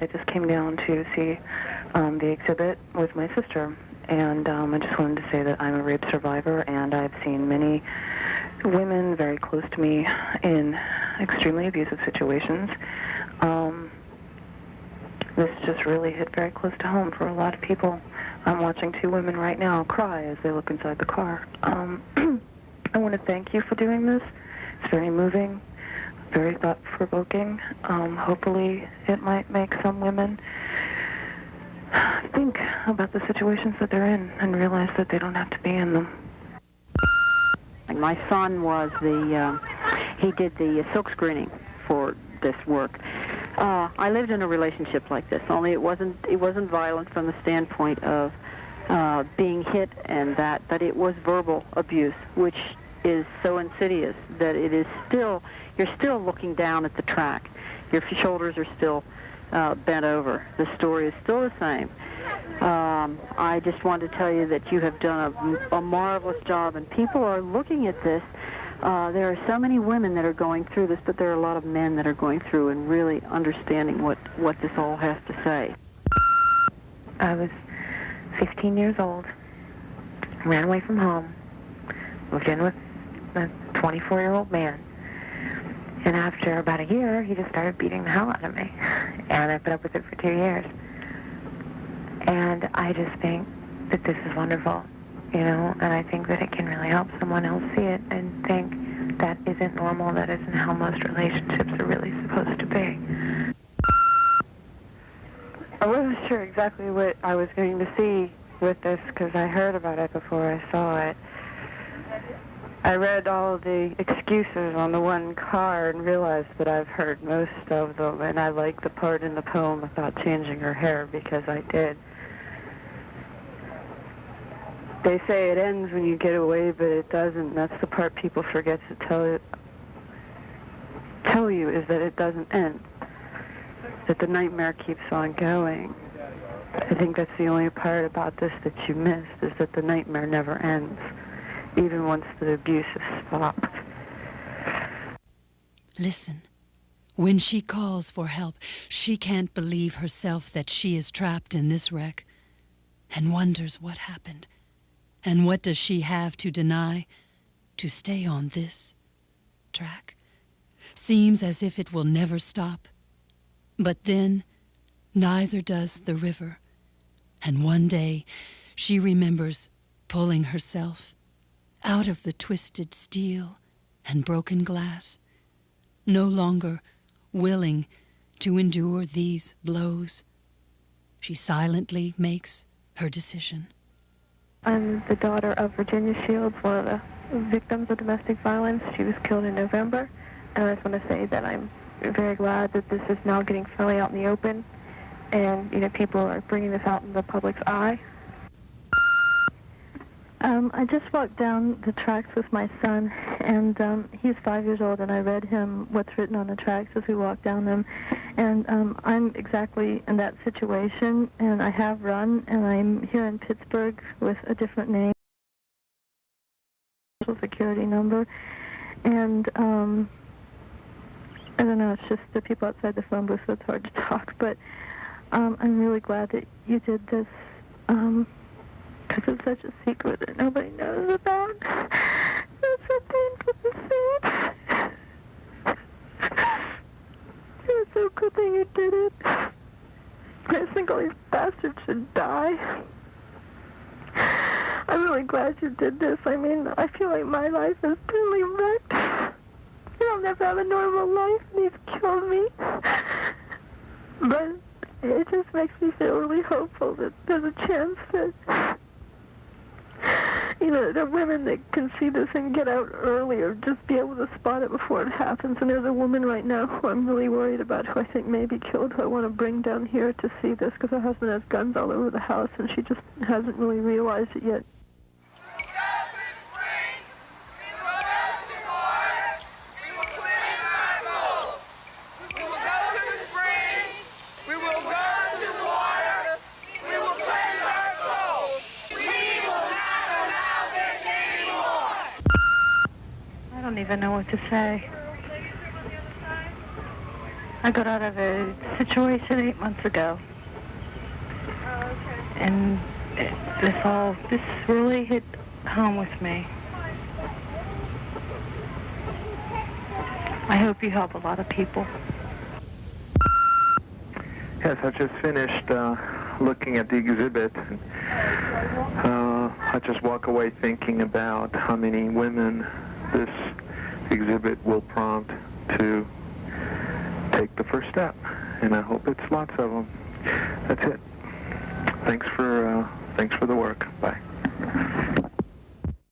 I just came down to see the exhibit with my sister, and I just wanted to say that I'm a rape survivor, and I've seen many women very close to me in extremely abusive situations. This just really hit very close to home for a lot of people. I'm watching two women right now cry as they look inside the car. I want to thank you for doing this. It's very moving, very thought-provoking. Hopefully it might make some women think about the situations that they're in and realize that they don't have to be in them. My son was he did the silk screening for this work. I lived in a relationship like this, only it wasn't violent from the standpoint of being hit and that, but it was verbal abuse, which is so insidious that it is still, you're still looking down at the track. Your shoulders are still bent over. The story is still the same. I just want to tell you that you have done a marvelous job, and people are looking at this. There are so many women that are going through this, but there are a lot of men that are going through and really understanding what this all has to say. I was 15 years old, ran away from home, moved in with a 24-year-old man, and after about a year, he just started beating the hell out of me, and I put up with it for 2 years. And I just think that this is wonderful, you know, and I think that it can really help someone else see it and think that isn't normal, that isn't how most relationships are really supposed to be. I wasn't sure exactly what I was going to see with this because I heard about it before I saw it. I read all the excuses on the one card and realized that I've heard most of them, and I like the part in the poem about changing her hair because I did. They say it ends when you get away, but it doesn't. That's the part people forget to tell you, is that it doesn't end, that the nightmare keeps on going. I think that's the only part about this that you missed, is that the nightmare never ends, even once the abuse has stopped. Listen. When she calls for help, she can't believe herself that she is trapped in this wreck and wonders what happened. And what does she have to deny to stay on this track? Seems as if it will never stop. But then, neither does the river. And one day, she remembers pulling herself out of the twisted steel and broken glass, no longer willing to endure these blows. She silently makes her decision. I'm the daughter of Virginia Shields, one of the victims of domestic violence. She was killed in November, and I just want to say that I'm very glad that this is now getting fairly out in the open, and you know, people are bringing this out in the public's eye. I just walked down the tracks with my son, and he's 5 years old, and I read him what's written on the tracks as we walked down them. And I'm exactly in that situation, and I have run, and I'm here in Pittsburgh with a different name, social security number, and I don't know, it's just the people outside the phone booth, so it's hard to talk, but I'm really glad that you did this, because it's such a secret that nobody knows about. It's so painful to see. It's so good that you did it. I just think all these bastards should die. I'm really glad you did this. I mean, I feel like my life is totally wrecked. I'll never have a normal life, and he's killed me. But it just makes me feel really hopeful that there's a chance that, you know, there are women that can see this and get out early or just be able to spot it before it happens. And there's a woman right now who I'm really worried about, who I think may be killed, who I want to bring down here to see this, because her husband has guns all over the house, and she just hasn't really realized it yet. I don't even know what to say. I got out of a situation 8 months ago. And this really hit home with me. I hope you help a lot of people. Yes, I just finished looking at the exhibit. I just walk away thinking about how many women this exhibit will prompt to take the first step, and I hope it's lots of them. That's it. Thanks for the work. Bye.